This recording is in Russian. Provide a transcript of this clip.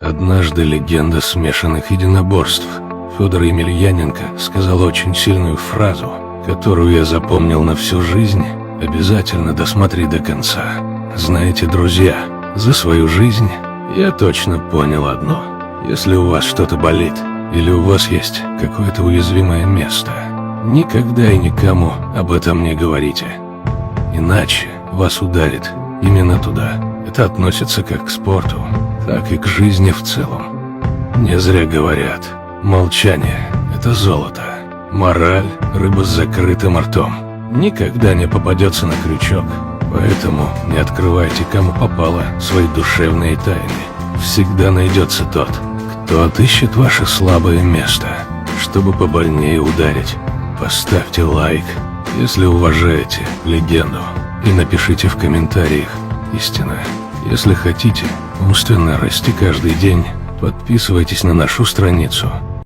Однажды легенда смешанных единоборств Федор Емельяненко сказал очень сильную фразу, которую я запомнил на всю жизнь. Обязательно досмотри до конца. Знаете, друзья, за свою жизнь я точно понял одно. Если у вас что-то болит, или у вас есть какое-то уязвимое место, никогда и никому об этом не говорите. Иначе вас ударит именно туда. Это относится как к спорту, так и к жизни в целом. Не зря говорят, молчание – это золото. Мораль – рыба с закрытым ртом. Никогда не попадется на крючок. Поэтому не открывайте, кому попало, свои душевные тайны. Всегда найдется тот, кто отыщет ваше слабое место, чтобы побольнее ударить. Поставьте лайк, если уважаете легенду, и напишите в комментариях «Истина». Если хотите умственно расти каждый день, подписывайтесь на нашу страницу.